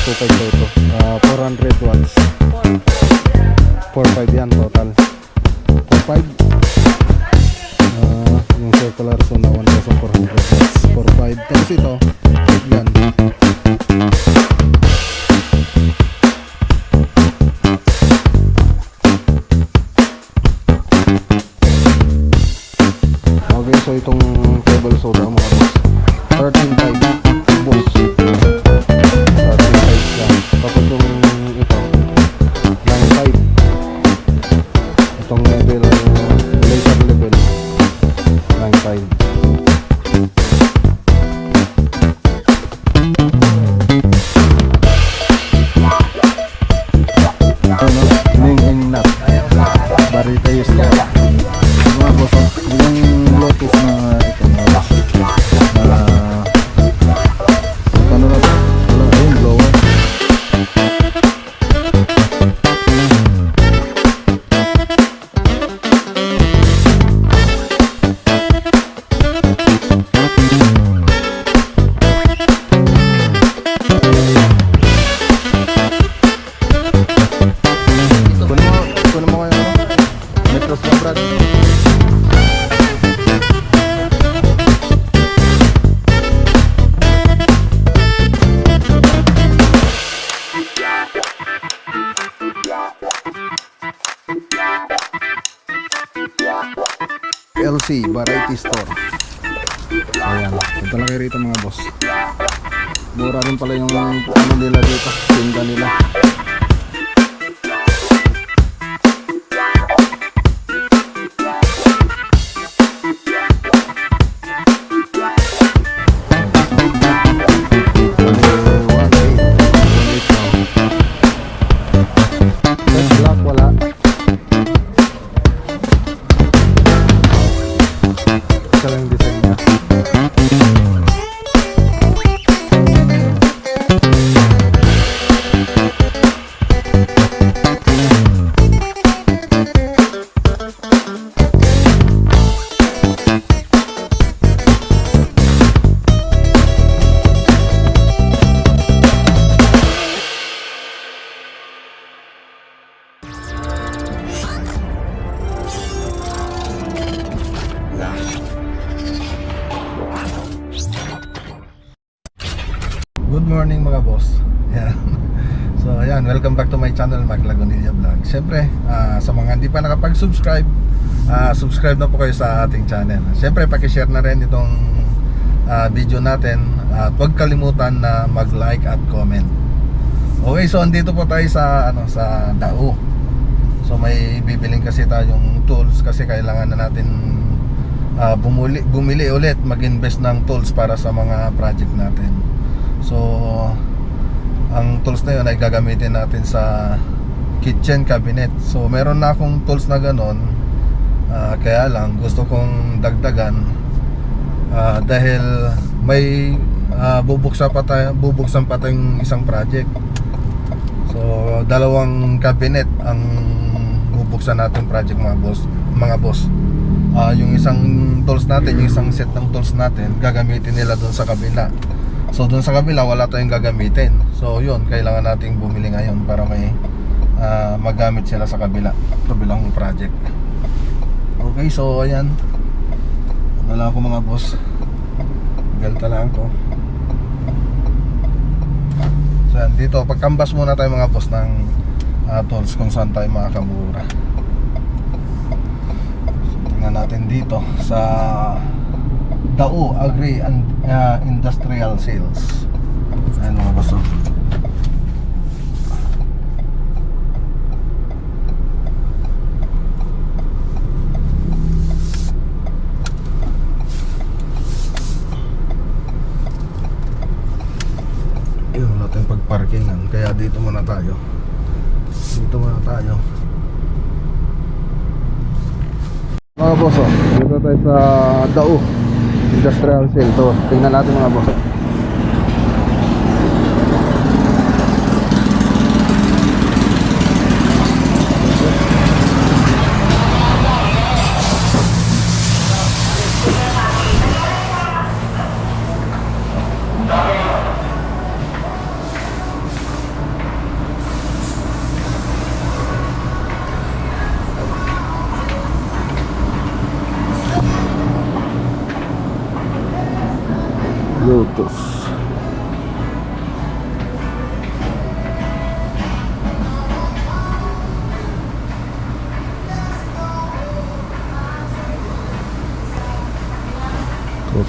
2.5 daw ito. 400 watts. 4.5 yan total. 4.5. Yung circular so na 1,400 watts. 4.5. Tapos ito, yan. Okay, so itong cable soda mga boss. 13.5 boss. 13.5 yan. Tapos yung ito 9.5. Itong level, laser level 9.5. Ano? Ning nut. Barita yung store. Mga boss, yung Lotus na ito mga boss. Ano na ito? Wala, ayun, blower. Kunin mo kayo ano? Metros na brad. LC Variety Store. Ayan, punta lang kayo rito mga boss. Mura rin pala yung ano nila dito, tinda nila. Black wala. Isa lang yung design niya. Good morning mga boss. Ayan. So ayan, welcome back to my channel, Mark Lagunilla Vlog. Siyempre, sa mga hindi pa nakapag-subscribe, subscribe na po kayo sa ating channel. Siyempre, paki-share na rin itong video natin. At huwag kalimutan na mag-like at comment. Okay, so andito po tayo sa sa Dao. So may bibiling kasi tayong tools kasi kailangan na natin bumili ulit, mag-invest ng tools para sa mga project natin. So ang tools na yun ay gagamitin natin sa kitchen cabinet. So meron na akong tools na ganon, kaya lang gusto kong dagdagan dahil may bubuksan pa tayong isang project. So dalawang cabinet ang bubuksan natin project mga boss. Yung isang tools natin, yung isang set ng tools natin gagamitin nila doon sa kabila. So doon sa kabila wala tayong gagamitin. So yun, kailangan nating bumili ngayon para may magamit sila sa kabilang project. Okay, so ayan. Ano lang ako mga boss. Galta lang ako. So yan, dito pagkambas muna tayo mga boss ng tools kung saan tayo makakamura. So tingnan natin dito sa Dao Agri and Industrial Sales. Ayan mga boss. Yun, wala tayong pagparkingan, kaya dito muna tayo. Mga boss, dito tayo sa Dao Industrial Sale. So, tingnan natin mga boss.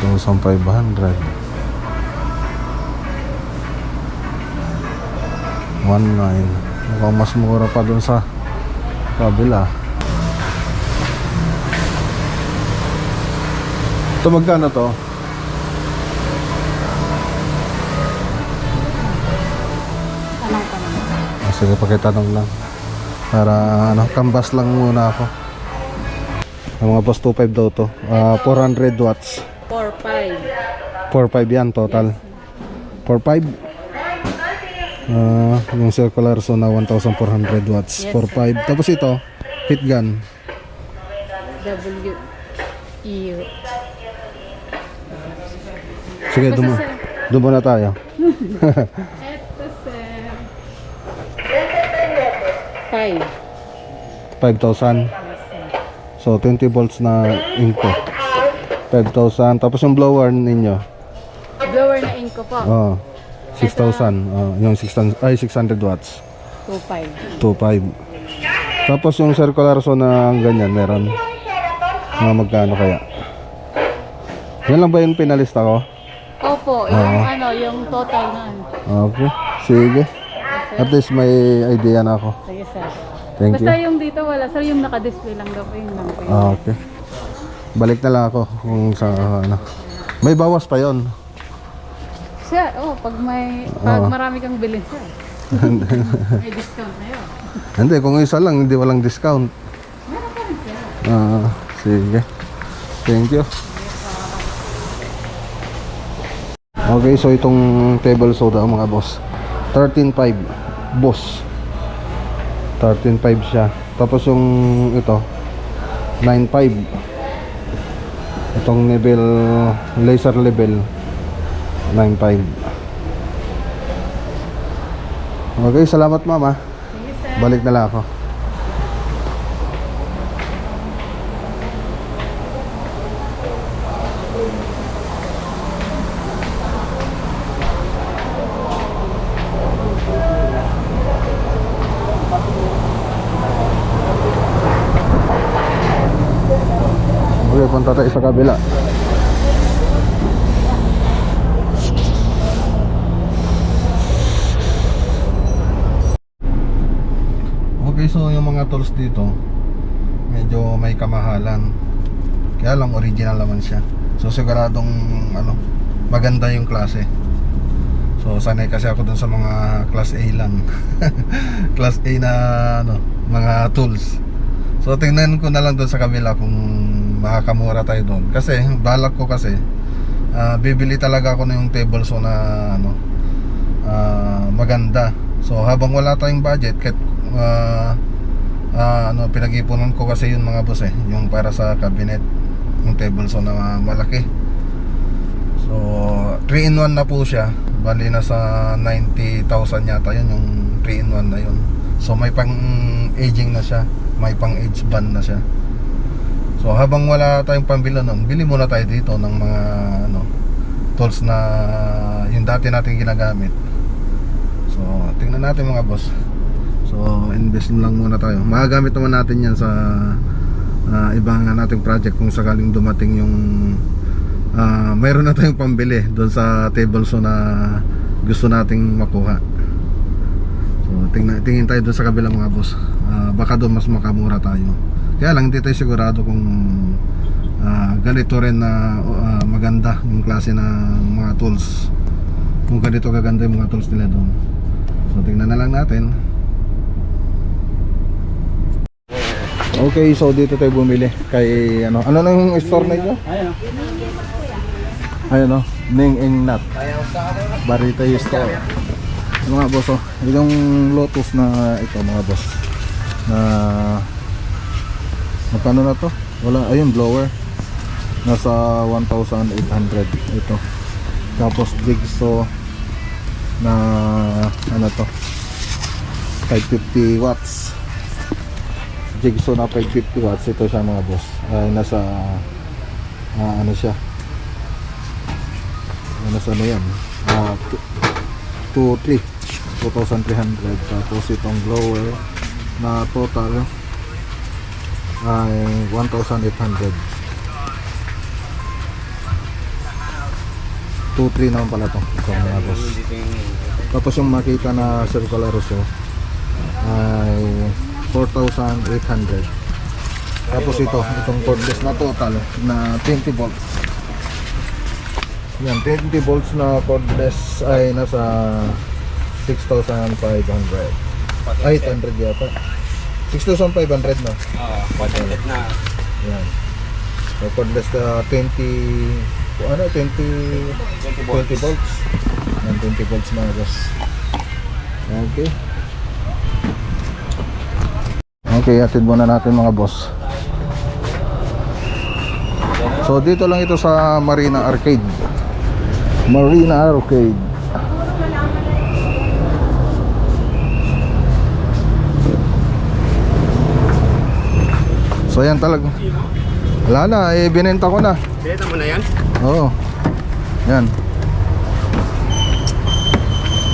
2,500. 1,900. Mukhang mas mura pa dun sa kabila. Ito magkano to? Tanong ka naman. Sige, pakitanong lang. Para ano, canvas lang muna ako. Ang mga boss, 2.5 daw to. 400 watts. 4-5. 4.5 yan total. 4.5. Yung circular so na 1,400 watts. Yes, 4.5. Tapos ito, heat gun. WE. Sige, doon muna tayo. Ito sir. 5. 5,000. So 20 volts na inko. 5,000. Tapos yung blower ninyo. Blower na inko po. Oh, 6,000. Yung 600 watts. 2.5. 2.5. Tapos yung circular so na ganyan meron. Mga magkano kaya? Yan lang ba yung pinalista ko? Opo, yung total na. Okay. Sige. At least may idea na ako. Sige sir. Thank you. Basta yung dito wala. Sir, yung naka-display lang daw po yung lang po. Okay. Balik na lang ako kung sa ano. May bawas pa yon. Sir, pag marami kang bilhin sir. May discount na yun. Hindi, kung isa lang, hindi walang discount. Meron pa rin sir. Sige. Thank you. Okay, so itong table soda mga boss. 13.5 boss. 13.5 siya. Tapos yung ito 9.5. Itong level laser level 9.5. Okay, salamat mama. Sige sir. Balik na lang ako. Okay, punta tayo sa kabila. Okay, so yung mga tools dito medyo may kamahalan. Kaya lang original naman siya. So siguradong maganda yung klase. So sanay kasi ako dun sa mga class A lang. Class A na mga tools. So tingnan ko na lang dun sa kabila kung makakamura tayo doon. Kasi balak ko kasi bibili talaga ako ng table so na maganda. So habang wala tayong budget, kahit pinag-ipunan ko kasi yun mga boss yung para sa cabinet, yung table so na malaki. So 3-in-1 na po siya. Bali na sa 90,000 yata yun, yung 3-in-1 na yun. So may pang aging na siya, may pang age band na siya. So habang wala tayong pambili nun, bili muna tayo dito ng mga tools na yung dati natin ginagamit. So tingnan natin mga boss. So invest lang muna tayo. Magagamit naman natin yan sa ibang nating project kung sakaling dumating yung mayroon na tayong pambili doon sa table so na gusto nating makuha. So tingin tayo doon sa kabilang mga boss. Baka doon mas makamura tayo. Kaya lang hindi tayo sigurado kung ganito rin na maganda yung klase na mga tools. Kung ganito kaganda yung mga tools nila doon. So tingnan na lang natin. Okay, so dito tayo bumili kay ano na yung store na ito? Ayun o, Ning Ing Nut Barita yung store. Mga boss yung Lotus na ito mga boss na magkano na to? Wala, ayun blower nasa 1,800 ito. Tapos jigsaw na to 550 watts. Jigsaw na 550 watts ito siya mga boss. Ay nasa siya. Nasa yan? 2,300. Tapos itong blower na total ay 1,800. 2.3 naman pala to. Ito mga boss. Tapos yung makita na circular Rosso ay 4,800. Tapos itong cordless na total na 20 volts. Yan, 20 volts na cordless ay nasa 6,500. 800 yata. 6,500 na. 400 na. Yan. So, cordless na 20 volts. Yan, 20 volts mga boss. Okay. Okay, atid muna natin mga boss. So dito lang ito sa Marina Arcade. Marina Arcade. So yan talaga. Wala na, binenta ko na. Beta mo na yan? Oo. Yan.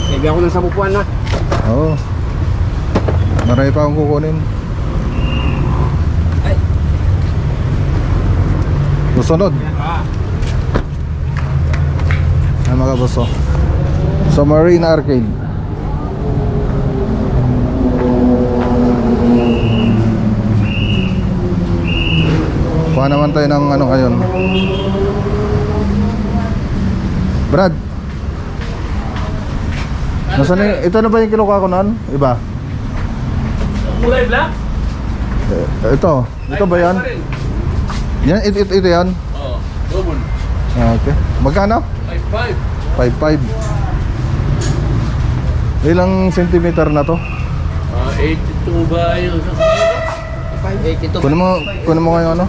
Kaibigan ko ng sabupuan na. Oo. Marami pa akong kukunin. Ay. Susunod. Ay mga boss, oh. Sa Marina Arcade. Kuha naman tayo ng ano ngayon. Brad, nasaan yung, ito na ba yung kinukuha ko noon? Iba? Kulay black? Ito ba yan? Yan, ito yan? Oo, double. Okay. Magkano? 5.5. 5.5. Ilang centimeter na to? 82 ba yung sa 82. Kunin mo kayo ano?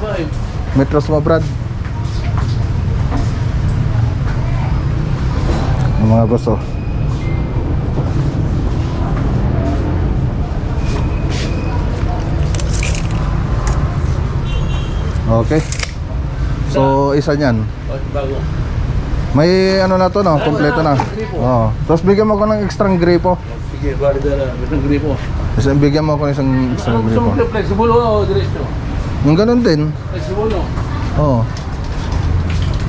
Metros mo, Brad. Ang mga boss, oh. Okay. So, isa niyan. Bago. May ano na to, no? Kompleto na. Oo. Tapos bigyan mo ko ng extra gripo. Sige, bali dala. Isang gripo. Kasi bigyan mo ko ng isang extra Gusto gripo. mo flexible o diretso? Yung ganun din. Flexible o? Oo.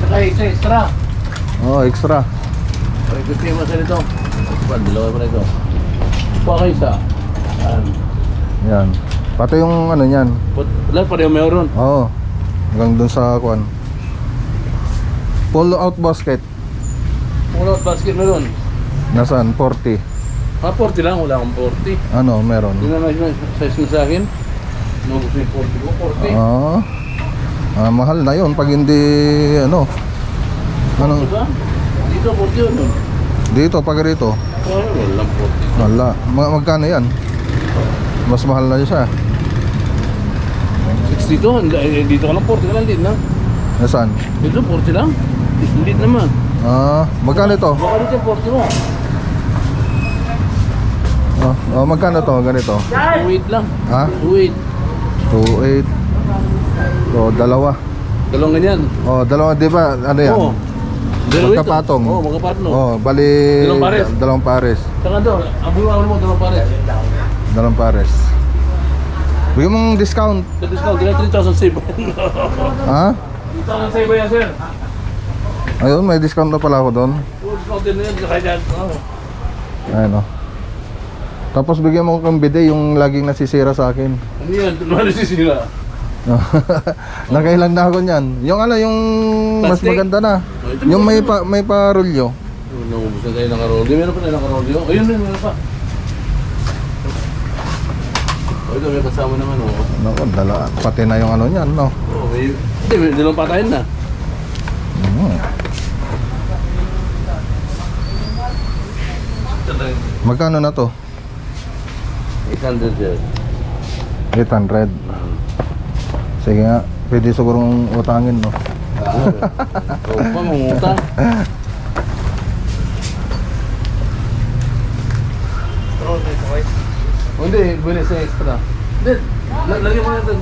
Saka isa extra. Oo, extra. Ay, gusto yung masa nito. Dalawa pa na ito. Baka isa. Yan. Pati yung ano niyan. Lahat pa rin meron. Oo. Hanggang dun sa kuan. Pull out basket. Pull out basket meron. Nasaan? 40. 40 lang, wala akong 40. Ano, meron. Hindi na yung size mo sa akin. No, gusto yung 40 ko, 40. Mahal na yun pag hindi ano. Ano? Diba? Dito, 40 yun. Dito, pag rito. Walang 40. Wala. Magkano yan? Mas mahal na siya. 60 to, dito ka lang 40 ka lang din na. Nasaan? Dito 40 lang. Hindi naman. Magkano ito? Baka dito 40 mo. Magkano to? Ganito. 2.8 lang. Ha? 2.8. 2.8. So, dalawa. Dalawang ganyan. Dalawa, di ba? Ano yan? Oo. Dalawa ito. Magkapatong. Oo, magkapatong. Bali Dalawang pares. Dalawang pares. Saka doon, abulan mo dalawang pares. Dalawang pares. Bigyan mong discount. Sa discount, dila 3,000 save. Ha? 3,000 save ba yan, sir? Ayun, may discount na pala ako doon. Discount din na yan, kaya dyan. Ayun, oh. Tapos bigyan mo kang bidet yung laging nasisira sa akin. Ano yan? Ano sisira? Nakailan na ako niyan. Yung ano, yung mas Plastic? maganda na. Ito Yung may parulyo. Naubos na tayo ng karolyo. Meron pa tayo ng karolyo. Ayun, meron pa. Ito may kasama naman, oh. Naku, pati na yung ano niyan, no? Oh, may dalawang patayin na. Magkano na to? 800 sir. 800. Sige nga, pwede sigurong utangin, no? Oo pa, mangutang. Hindi, bili sa extra. Hindi, lagyan mo na ito.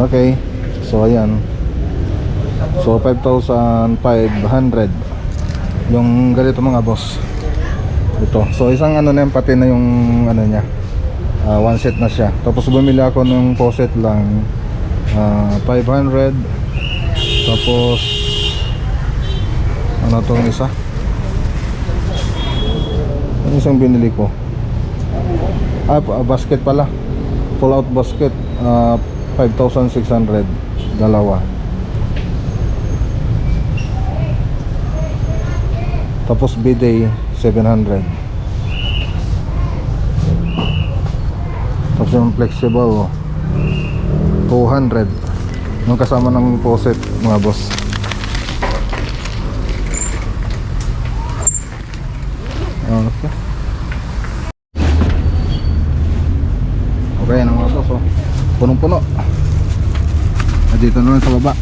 Okay. So, ayan. So, 5,500 yung ganito mga boss. Ito. So, isang ano na yan, pati na yung ano niya. One set na siya. Tapos bumili ako ng faucet lang 500. Tapos ano tong isa? Ano isang binili ko? Basket pala. Pull out basket, 5,600 dalawa. Tapos bidet 700. Tapos yung flexible 200. Yung kasama ng faucet mga boss. Okay. Okay na mga boss, oh. Punong-puno. Dito na lang sa baba.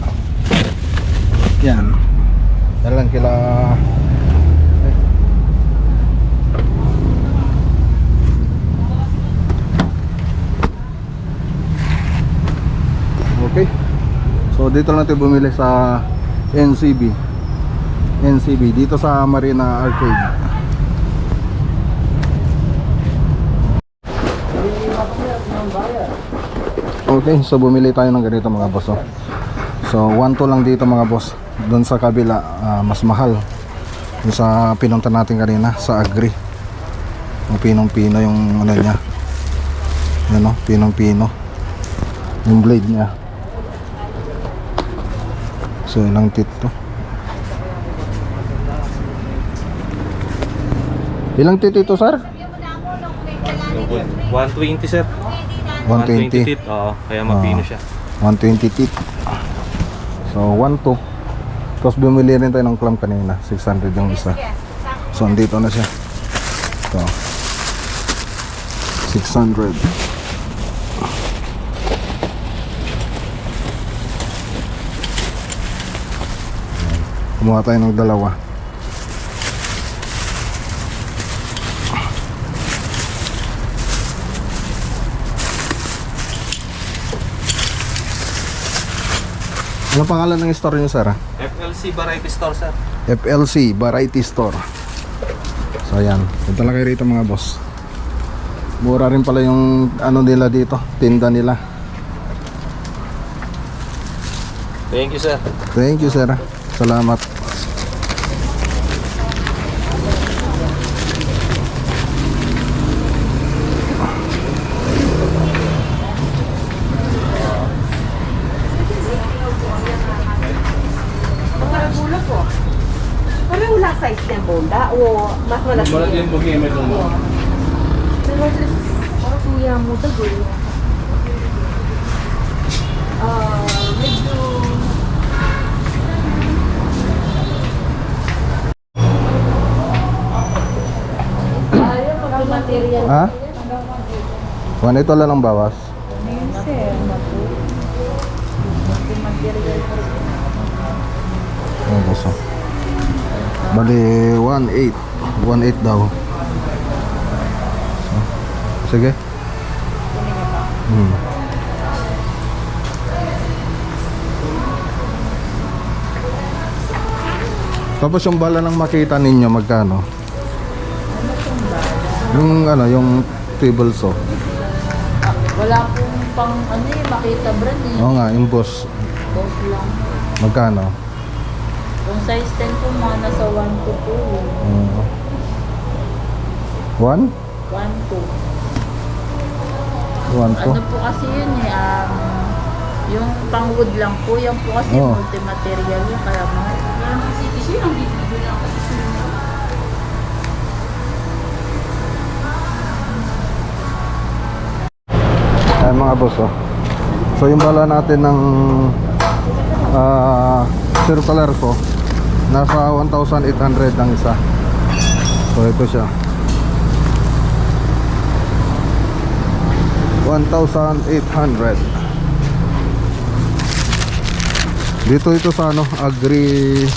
Yan. Yan lang kila. Okay. So dito lang tayo bumili sa NCB. NCB dito sa Marina Arcade. Okay, so bumili tayo ng ganito mga boss, oh. So 1-2 lang dito mga boss. Doon sa kabila mas mahal. Doon sa pinunta natin kanina sa Agri. Yung pinong-pino yung ano niya. Ano, pinong-pino. Yung blade niya. So ilang tit to? Ilang tit ito, sir? 120 sir. 120 tit. Oo, kaya mapino siya. 120 tit. So 1-2. Tapos bumili rin tayo ng clamp kanina, 600 yung isa. So andito na siya. So 600. Kumuha tayo ng dalawa. Ano pangalan ng store niyo, sir? FLC Variety Store sir. FLC Variety Store. So ayan, punta lang kayo rito mga boss. Mura rin pala yung ano nila dito, tinda nila. Thank you sir. Thank you, sir. Salamat. Parang wala size niya bonda o mas malaki. Malaki yung bugimit mo. Pero parang kuya mo dagoy. Medyo ayaw mag-material. Ha? One ito lang ang bawas. Oh, boss. Bali 1.8. 1.8 daw. So, sige. Tapos yung bala ng makita ninyo magkano? Yung ano, yung table saw. Wala pong pang ano eh, makita brand eh. Oo nga, yung boss. Boss lang. Magkano? Kung size 10 po mga nasa 1 to 2. 1? 1 to. 1 to? Ano po kasi yun eh, yung pang wood lang po, yan po kasi Oh. multi-material yun, kaya mga yan kasi tissue yung bibili lang kasi Ay mga boss, oh. So yung bala natin ng circular ko nasa 1,800 ang isa. So ito siya, 1,800. Dito ito sa ano, Agri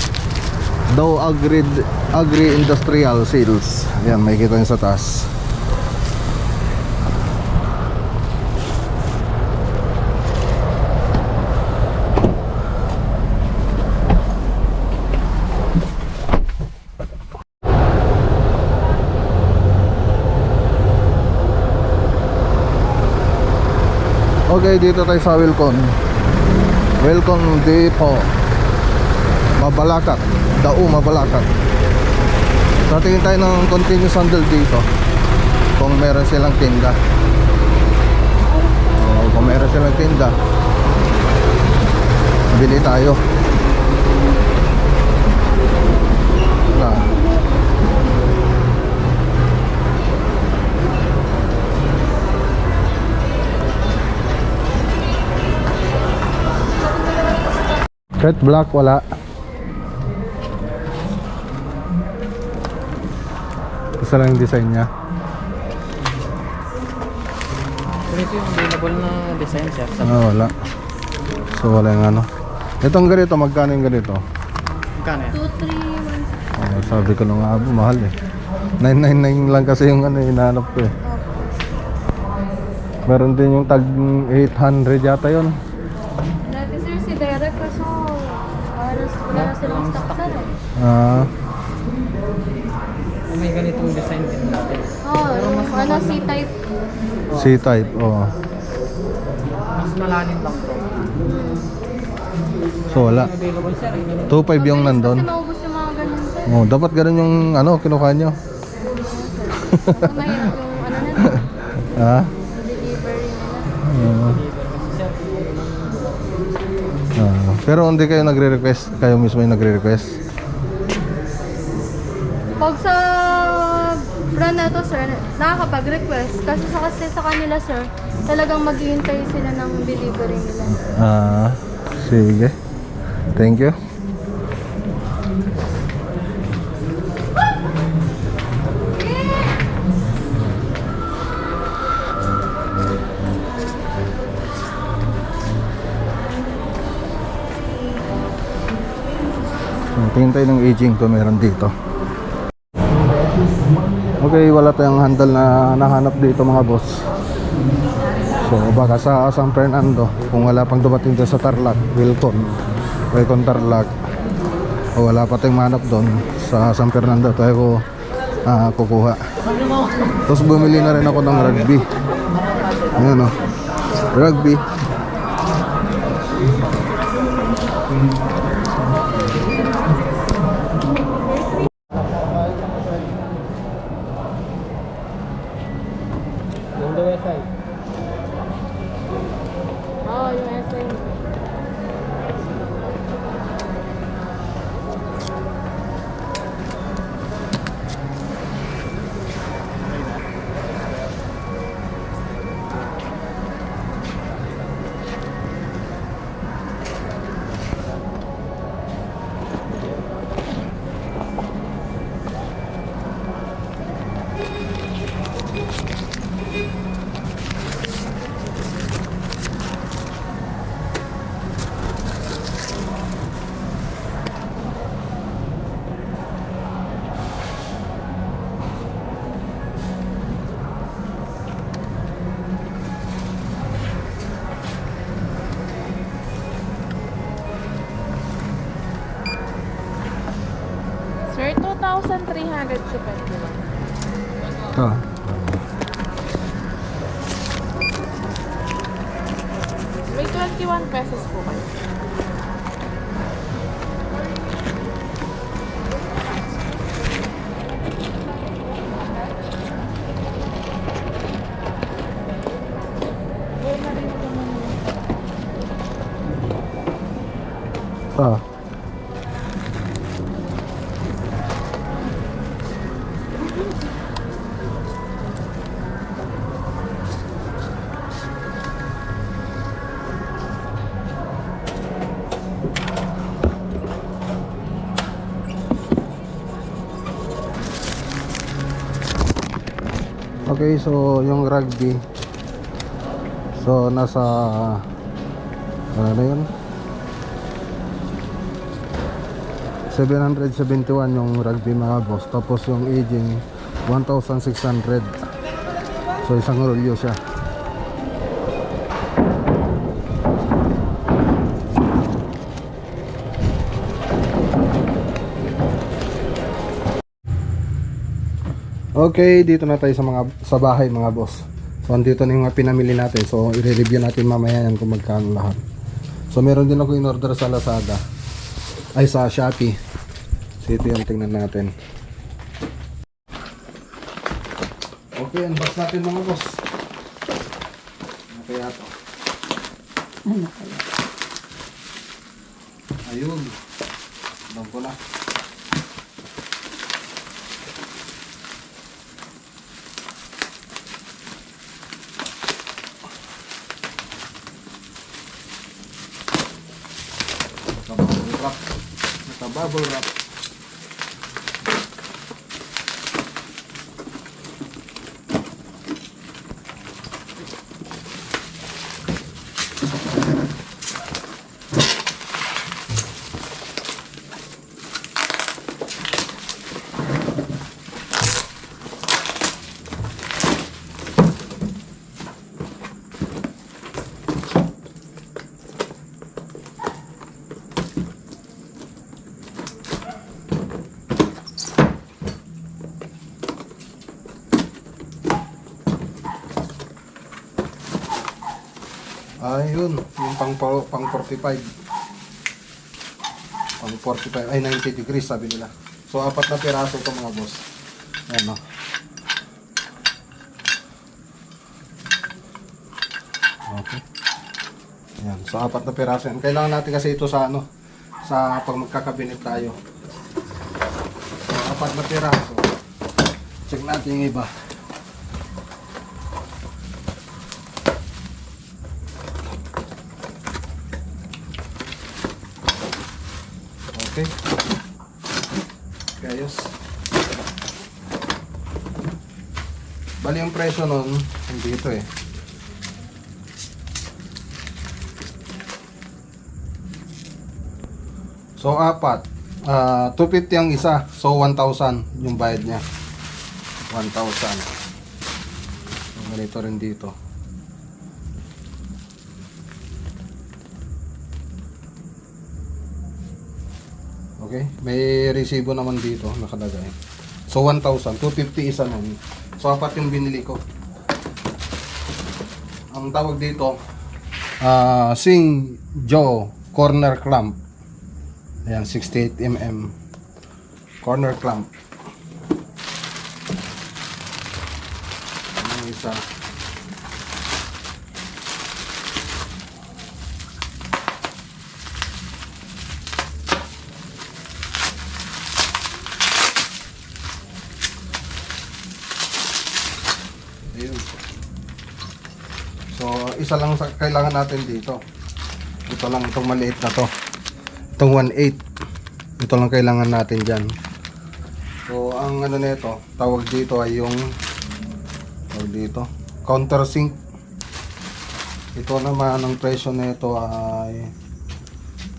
Industrial Sales. Yan, may kita nyo sa taas. Okay, dito tayo sa Wilcon Depot. Mabalacat. Dao Mabalacat. So tingin tayo ng continuous handle dito kung meron silang tinda. Kung meron silang tinda, bili tayo. Wala. Red black wala. Isa lang yung design niya. Ito yung available na design, sir. Wala. So wala yung ano. Itong ganito, magkano yung ganito? Magkano yan? 2, 3, 1. Sabi ko nung abo, mahal eh. 999 lang kasi yung ano, hinahanap ko eh. Meron din yung tag 800 yata yun. Dati sir si Derek kaso halos wala na silang stock sir eh. May ganitong design din natin. Ano C-type. C-type, oo. Mas malalim lang to. So wala. Available, sir. 2.5 yung nandun. Kasi maubos yung mga ganun sir. Oh, dapat ganun yung ano, kinuha nyo. Kung mahirap yung ano nila, Ha? delivery nila. Pero hindi kayo nagre-request, kayo mismo yung nagre-request. Pag sa brand na to sir, nakakapag-request. Kasi sa kanila sir, talagang maghihintay sila ng delivery nila. Sige. Thank you. Tingin tayo ng aging kung meron dito. Okay, wala tayong handle na nahanap dito mga boss. So baka sa San Fernando, kung wala pang dumating doon sa Tarlac, Welcome Tarlac, o wala pa tayong mahanap doon sa San Fernando, tayo ko kukuha. Tapos bumili na rin ako ng rugby. Ayan o, rugby. Yung SI. Sir, 2,300 si Penguin. May 21 pesos po kayo. Okay, so yung rugby, so nasa ano na yun, 771 yung rugby mga boss. Tapos yung aging 1,600. So isang rolyo siya. Okay, dito na tayo sa bahay mga boss. So andito na yung mga pinamili natin. So i-review natin mamaya yan kung magkano lahat. So meron din ako in order sa Lazada. Ay, sa Shopee. So ito yung tingnan natin. Okay, unbox natin mga boss. Ano kaya to? Ayun. Alam ko na. Naka-bubble wrap. Naka-bubble wrap. Ayun, yung pang 45. Pang 45 ay 90 degrees sabi nila. So apat na piraso ito mga boss. Ayan o. Okay. Ayan, so apat na piraso yan. Kailangan natin kasi ito sa ano, sa pag magkakabinet tayo. So apat na piraso. Check natin yung iba. Okay. Ayos. Bali yung presyo nun, hindi ito eh. So apat, 250 ang isa. So 1,000 yung bayad niya. 1,000. So, ganito rin dito. Okay, may resibo naman dito nakalagay. So 1,000, 250 isa nun. So apat yung binili ko. Ang tawag dito, Sing Joe corner clamp. Ayan, 68mm corner clamp. Ang isa. Ayun. So, isa lang sa kailangan natin dito. Ito lang, itong maliit na to. Itong 1/8. Ito lang kailangan natin dyan. So, ang ano nito, tawag dito ay yung tawag dito, countersink. Ito naman, ang presyo nito ay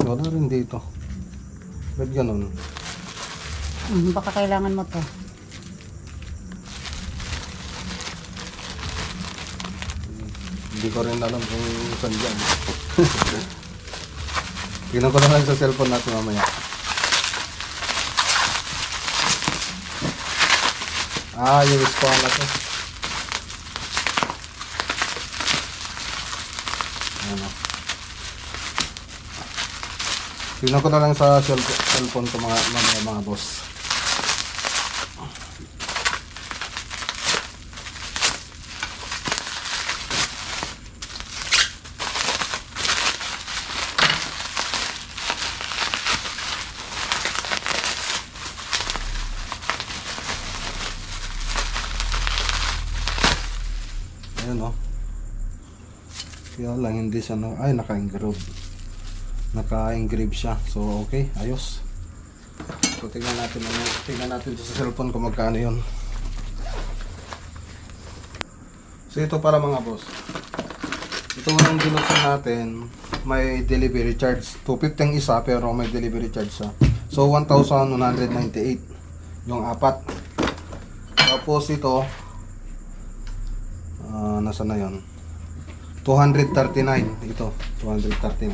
wala rin dito. Ba't ganun? Baka kailangan mo to. Hindi ko rin alam kung saan dyan. Tingnan ko na lang sa cellphone natin mamaya. Yung spawn na to. Ano. Tingnan ko na lang sa cellphone ko mga boss. Ayan o. Kaya lang hindi siya naka-engrave. Naka-engrave siya. So okay, ayos. So tingnan natin sa cellphone kung magkano yun. So ito para mga boss. Ito ang binuksan natin. May delivery charge. 250 ang isa pero may delivery charge siya. So 1,198 yung apat. Tapos ito nasa na yun 239 ito 239.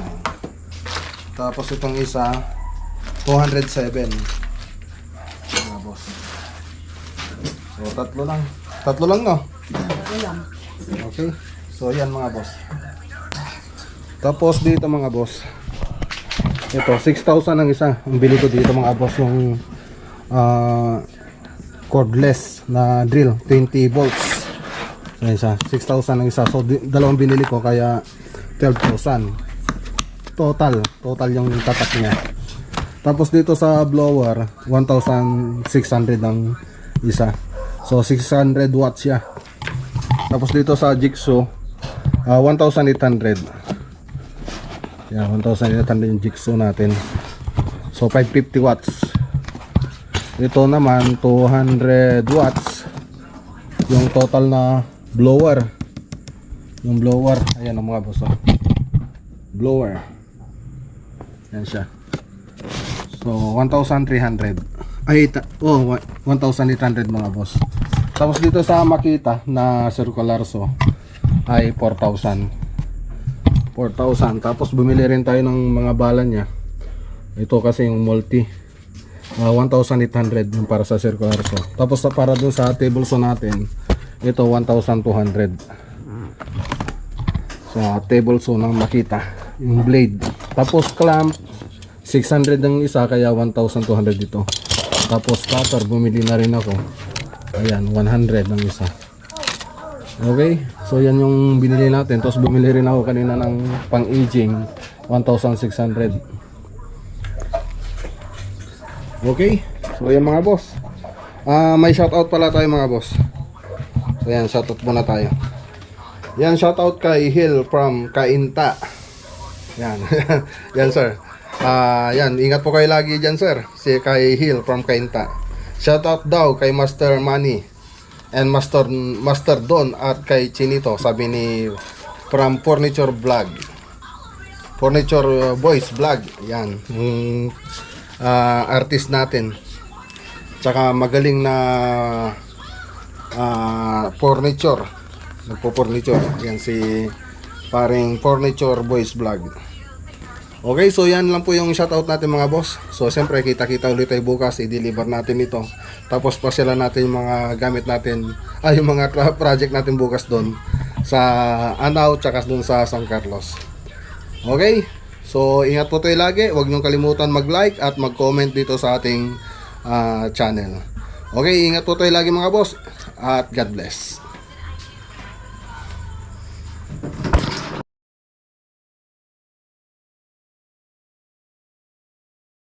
Tapos itong isa 207 mga boss. So tatlo lang no. Okay, so yan mga boss. Tapos dito mga boss Ito, 6,000 ang isa. Ang bili ko dito mga boss, yung cordless na drill, 20 volts. So, isa, 6,000 ang isa. So, dalawang binili ko, kaya 12,000. Total yung tatak niya. Tapos dito sa blower, 1,600 ang isa. So, 600 watts siya. Tapos dito sa jigsaw, 1,800. Yan, 1,800 yung jigsaw natin. So 550 watts. Ito naman 200 watts yung total na blower. Yung blower, ayan ang mga boss. Blower. Yan siya. So 1,300. 1,800 mga boss. Tapos dito sa Makita na circular saw ay 4,000. Tapos bumili rin tayo ng mga bala niya. Ito kasi yung multi, 1,800 yung para sa circular saw. Tapos para dun sa table saw natin, ito 1,200 sa table saw ng Makita, yung blade. Tapos clamp 600 ang isa, kaya 1,200 dito. Tapos cutter bumili na rin ako, ayan 100 ang isa. Okay, so yan yung binili natin. Tapos bumili rin ako kanina ng pang-aging, 1,600. Okay, so yan mga boss. May shoutout pala tayo mga boss. So yan, shoutout muna tayo. Yan, shoutout kay Hill from Cainta. Yan, yan sir. Yan, ingat po kayo lagi dyan sir. Si kay Hill from Cainta. Shoutout daw kay Master Manny and Master Don at kay Chinito, sabi ni from Furniture Vlog, Furniture Boys Vlog. Yan, yung artist natin, tsaka magaling na furniture, nagpo-furniture. Yan si paring Furniture Boys Vlog. Okay, so yan lang po yung shoutout natin mga boss. So siyempre kita-kita ulit tayo bukas, i-deliver natin ito. Tapos pasyalan natin yung mga gamit natin, yung mga project natin bukas doon sa Anao tsaka doon sa San Carlos. Okay, so ingat po tayo lagi. Huwag niyong kalimutan mag-like at mag-comment dito sa ating channel. Okay, ingat po tayo lagi mga boss at God bless.